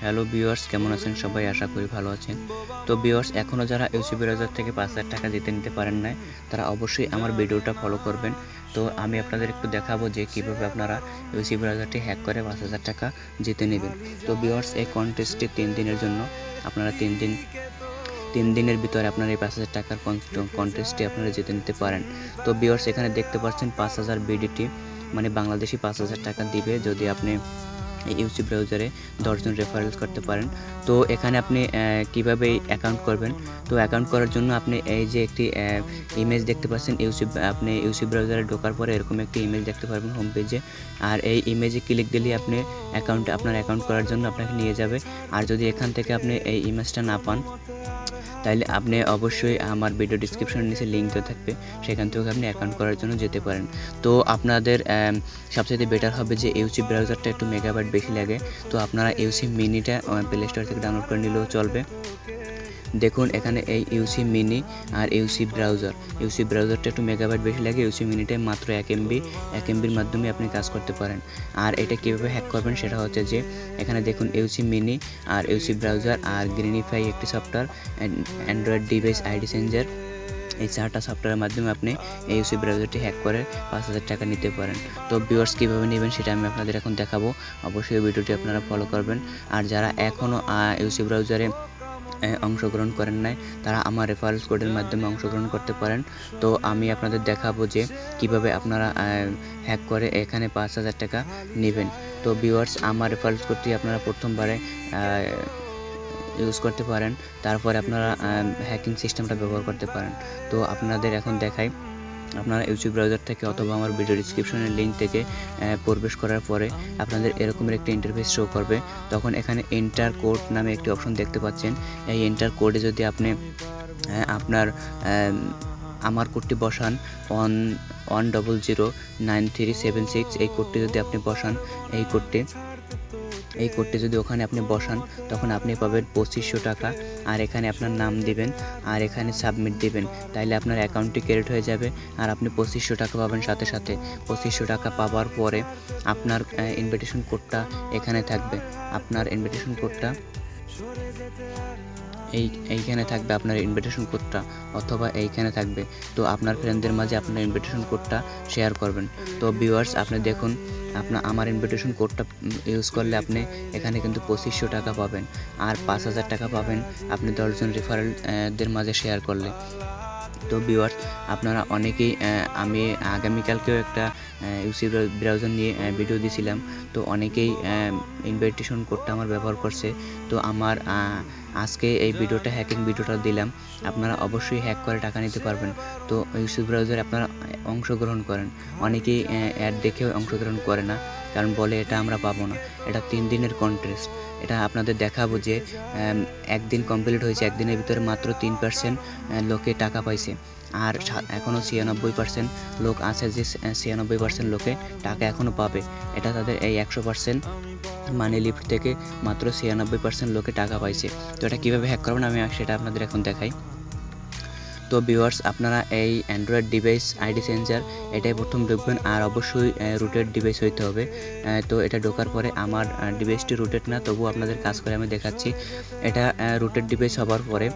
Hello viewers, কেমন আছেন সবাই? আশা করি ভালো আছেন। তো ভিউয়ার্স, এখনও যারা ইউসি ব্রাউজার থেকে ৫,০০০ টাকা জিতে নিতে পারেন নাই, তারা অবশ্যই আমার ভিডিওটা ফলো করবেন। তো আমি আপনাদের একটু দেখাবো যে কীভাবে আপনারা ইউসি ব্রাউজারটি হ্যাক করে ৫,০০০ টাকা জিতে নেবেন। তো ভিউয়ার্স, এই কন্টেস্টটি ৩ দিনের জন্য। আপনারা ৩ দিনের ভিতরে আপনার এই ৫,০০০ টাকার কন্টেস্টটি আপনারা জিতে নিতে পারেন। তো ভিউয়ার্স, এখানে দেখতে পাচ্ছেন ৫,০০০ বিডিটি, মানে বাংলাদেশি ৫,০০০ টাকা দিবে যদি আপনি ইউসি ব্রাউজারে ১০ জন রেফারেল করতে পারেন। তো এখানে আপনি কিভাবে অ্যাকাউন্ট করবেন? তো অ্যাকাউন্ট করার জন্য আপনি এই যে একটি ইমেজ দেখতে পাচ্ছেন, আপনি ইউসি ব্রাউজারে ঢোকার পরে এরকম একটি ইমেজ দেখতে পারবেন হোম পেজে। আর এই ইমেজে ক্লিক দিলেই আপনি আপনার অ্যাকাউন্ট করার জন্য আপনাকে নিয়ে যাবে। আর যদি এখান থেকে আপনি এই ইমেজটা না পান, তাইলে আপনি অবশ্যই আমার ভিডিও ডিসক্রিপশনের নিচে লিঙ্ক দেওয়া থাকবে, সেখান থেকে আপনি অ্যাকাউন্ট করার জন্য যেতে পারেন। তো আপনাদের সবচেয়ে বেটার হবে যে ইউসি ব্রাউজারটা একটু মেগাবাইট বেশি লাগে। তো আপনারা ইউসি মিনিটা প্লে স্টোর থেকে ডাউনলোড করে নিলেও চলবে। দেখুন এখানে এই ইউসি মিনি আর ইউসি ব্রাউজারটা একটু মেগাবাইট বেশি লাগে, ইউসি মিনিটায় মাত্র 1 এমবির মাধ্যমে আপনি কাজ করতে পারেন। আর এটা কীভাবে হ্যাক করবেন সেটা হচ্ছে যে এখানে দেখুন ইউসি মিনি আর ইউসি ব্রাউজার আর গ্রিনিফাই একটি software, Android device ID changer, এই 4টা সফটওয়্যারের মাধ্যমে আপনি এই ইউসি ব্রাউজারটি হ্যাক করে ৫,০০০ টাকা নিতে পারেন। তো ভিউয়ার্স, কীভাবে নেবেন সেটা আমি আপনাদের এখন দেখাবো। অবশ্যই ভিডিওটি আপনারা ফলো করবেন। আর যারা এখনও ইউসি ব্রাউজারে অংশগ্রহণ করেন নাই, তারা আমার রেফারেলস কোডের মাধ্যমে অংশগ্রহণ করতে পারেন। তো আমি আপনাদের দেখাবো যে কিভাবে আপনারা হ্যাক করে এখানে ৫,০০০ টাকা নেবেন। তো ভিউয়ার্স, আমার রেফারেলস কোডটি আপনারা প্রথমবারে ইউজ করতে পারেন, তারপরে আপনারা হ্যাকিং সিস্টেমটা ব্যবহার করতে পারেন। তো আপনাদের এখন দেখাই। আপনারা ইউসি ব্রাউজার থেকে অথবা আমার ভিডিও ডিসক্রিপশনের লিঙ্ক থেকে প্রবেশ করার পরে আপনাদের এরকমের একটি ইন্টারফেস শো করবে। তখন এখানে এন্টার কোড নামে একটি অপশন দেখতে পাচ্ছেন। এই এন্টার কোডে যদি আপনি আপনার আমার কোডটি বসান 1009376, এই কোডটি যদি আপনি বসান, এই কোডটি যদি ওখানে আপনি বসান, তখন আপনি পাবেন ২৫০০ টাকা। আর এখানে আপনার নাম দিবেন আর এখানে সাবমিট দিবেন, তাইলে আপনার অ্যাকাউন্টটি ক্রেডিট হয়ে যাবে আর আপনি ২৫০০ টাকা পাবেন সাথে সাথে। ২৫০০ টাকা পাওয়ার পরে আপনার ইনভিটেশন কোডটা এখানে থাকবে। আপনার ইনভিটেশন কোডটা এইখানে থাকবে, আপনার ইনভিটেশন কোডটা, অথবা এইখানে থাকবে। তো আপনার ফ্রেন্ডদের মাঝে আপনার ইনভিটেশন কোডটা শেয়ার করবেন। তো ভিউয়ার্স, আপনি দেখুন আমার ইনভিটেশন কোডটা ইউজ করলে আপনি এখানে কিন্তু ২৫০০ টাকা পাবেন আর ৫,০০০ টাকা পাবেন আপনি ১০ জন রেফারেলদের মাঝে শেয়ার করলে। তো ভিউয়ার্স, আপনারা অনেকেই, আমি আগামীকালকেও একটা ইউসি ব্রাউজার নিয়ে ভিডিও দিয়েছিলাম। তো অনেকেই ইনভিটেশন কোডটা আমার ব্যবহার করছে। তো আমার আজকে এই ভিডিওটা, হ্যাকিং ভিডিওটা দিলাম। আপনারা অবশ্যই হ্যাক করে টাকা নিতে পারবেন। তো ইউসি ব্রাউজারে আপনারা অংশগ্রহণ করেন। অনেকেই অ্যাড দেখেও অংশগ্রহণ করে না, কারণ বলে এটা আমরা পাবো না। এটা ৩ দিনের কন্টেস্ট। এটা আপনাদের দেখাবো যে একদিন কমপ্লিট হয়েছে, একদিনের ভিতরে মাত্র 3% লোকে টাকা পাইছে। আর এখনও ৯৬% লোক আছে যে ৯৬% লোকে টাকা এখনও পাবে। এটা তাদের এই ১০০% মানি লিফট থেকে মাত্র ৯৬% লোকে টাকা পাইছে। তো এটা কীভাবে হ্যাক করবেন আমি সেটা আপনাদের এখন দেখাই। তো ভিউয়ার্স, আপনারা এই অ্যান্ড্রয়েড ডিভাইস আইডি চেঞ্জার এটাই প্রথম ঢুকবেন আর অবশ্যই রুটেড ডিভাইস হইতে হবে। তো এটা ঢোকার পরে আমার ডিভাইসটি রুটেড না, তবুও আপনাদের কাজ করে আমি দেখাচ্ছি। এটা রুটেড ডিভাইস হবার পরে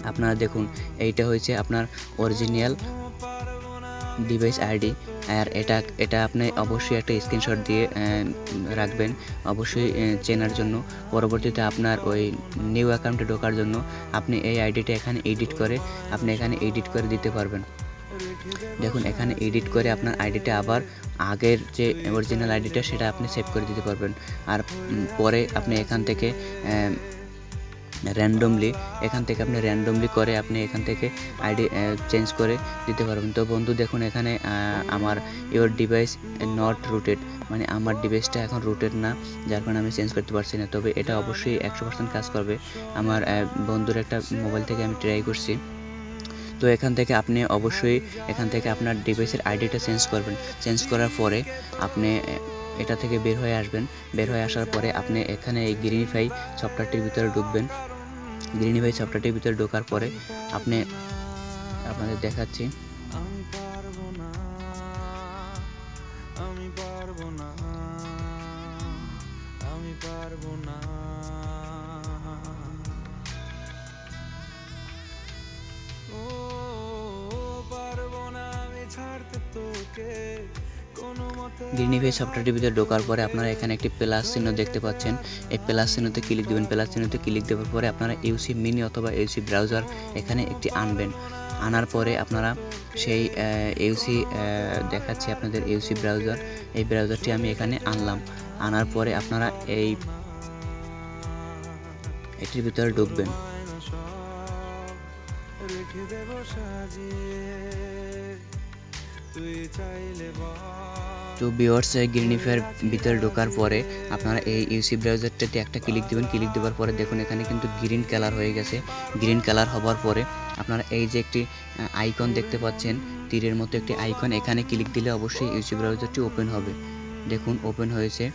আপনারা দেখুন, এইটা হয়েছে আপনার অরিজিনাল ডিভাইস আইডি। আর এটা আপনি অবশ্যই একটা স্ক্রিনশট দিয়ে রাখবেন, অবশ্যই চেনার জন্য। পরবর্তীতে আপনার ওই নিউ অ্যাকাউন্টে ঢোকার জন্য আপনি এই আইডিটা এখানে এডিট করে দিতে পারবেন। দেখুন, এখানে এডিট করে আপনার আইডিটা আবার আগের যে অরিজিনাল আইডিটা সেটা আপনি সেভ করে দিতে পারবেন। আর পরে আপনি এখান থেকে র্যান্ডমলি করে আপনি এখান থেকে আইডি চেঞ্জ করে দিতে পারবেন। তো বন্ধু দেখুন, এখানে আমার ইওর ডিভাইস নট রুটেড, মানে আমার ডিভাইসটা এখন রুটেড না, যার কারণে আমি চেঞ্জ করতে পারছি না। তবে এটা অবশ্যই ১০০% কাজ করবে। আমার বন্ধুর একটা মোবাইল থেকে আমি ট্রাই করছি। তো এখান থেকে আপনি অবশ্যই আপনার ডিভাইসের আইডিটা চেঞ্জ করবেন। চেঞ্জ করার পরে আপনি এটা থেকে বের হয়ে আসবেন। বের হয়ে আসার পরে আপনি এখানে এই গ্রিনিফাই সফটওয়্যারটির ভিতরে ঢুকবেন। গ্রিনিফাই সফটওয়্যারটির ভিতরে ঢোকার পরে আপনাদের দেখাচ্ছি। গ্রিনিফাই সফটওয়্যারটির ভিতরে ঢোকার পরে আপনারা এখানে একটি প্লাস চিহ্ন দেখতে পাচ্ছেন। এই প্লাস চিহ্নতে ক্লিক দেবেন। প্লাস চিহ্নতে ক্লিক দেওয়ার পরে আপনারা ইউসি মিনি অথবা ইউসি ব্রাউজার এখানে একটি আনবেন। আনার পরে আপনারা সেই ইউসি দেখাচ্ছি আপনাদের ইউসি ব্রাউজার, এই ব্রাউজারটি আমি এখানে আনলাম। আনার পরে আপনারা এটির ভিতরে ঢুকবেন। তো ভিউয়ার্স, গ্রিনিফাইয়ের ভিতরে ঢোকার পরে আপনারা এই ইউসি ব্রাউজারটাতে একটা ক্লিক দেবেন। ক্লিক দেওয়ার পরে দেখুন এখানে কিন্তু গ্রিন কালার হয়ে গেছে। গ্রিন কালার হওয়ার পরে আপনারা এই যে একটি আইকন দেখতে পাচ্ছেন, তীরের মতো একটি আইকন, এখানে ক্লিক দিলে অবশ্যই ইউসি ব্রাউজারটি ওপেন হবে। দেখুন ওপেন হয়েছে।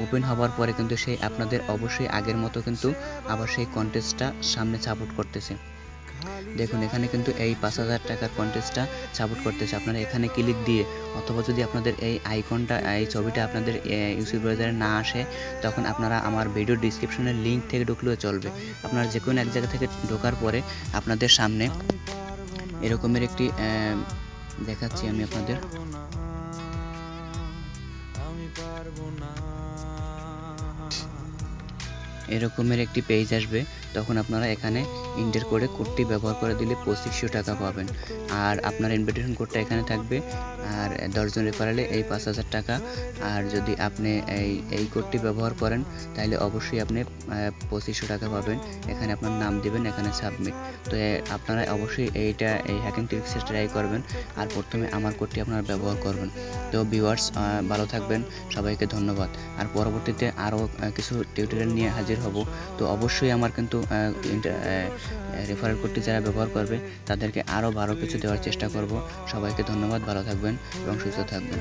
ওপেন হওয়ার পরে কিন্তু সেই আপনাদের অবশ্যই আগের মতো কিন্তু আবার সেই কন্টেস্টটা সামনে সাপোর্ট করতেছে। দেখুন এখানে কিন্তু এই 5000 টাকার কন্টেস্টটা সাপোর্ট করতেছে। আপনারা এখানে ক্লিক দিয়ে অথবা যদি আপনাদের এই আইকনটা, এই ছবিটা আপনাদের ইউসি ব্রাউজারে না আসে, তখন আপনারা আমার ভিডিও ডিসক্রিপশনের লিঙ্ক থেকে ঢুকলেও চলবে। আপনারা যে কোনো এক জায়গা থেকে ঢোকার পরে আপনাদের সামনে এরকমের একটি দেখাচ্ছি আমি আপনাদের। এরকমের একটি পেজ আসবে, তখন আপনারা এখানে এন্টার করে কোডটি ব্যবহার করে দিলে 2500 টাকা পাবেন। আর আপনার ইনভিটেশন কোডটা এখানে থাকবে। আর 10 জন রেফারেলে এই 5000 টাকা। আর যদি আপনি এই কোডটি ব্যবহার করেন তাহলে অবশ্যই আপনি 2500 টাকা পাবেন। এখানে আপনার নাম দিবেন, এখানে সাবমিট। তো আপনারা অবশ্যই এই হ্যাকিং ট্রিক্সে ট্রাই করবেন। আর প্রথমে আমার কোডটি আপনারা ব্যবহার করবেন। তো ভিউয়ার্স, ভালো থাকবেন, সবাইকে ধন্যবাদ। আর পরবর্তীতে আরও কিছু টিউটোরিয়াল নিয়ে হাজির হব। তো অবশ্যই আমার কিন্তু রেফারেল কোডটি যারা ব্যবহার করবে তাদেরকে আরও ভালো কিছু দেওয়ার চেষ্টা করব। সবাইকে ধন্যবাদ, ভালো থাকবেন এবং সুস্থ থাকবেন।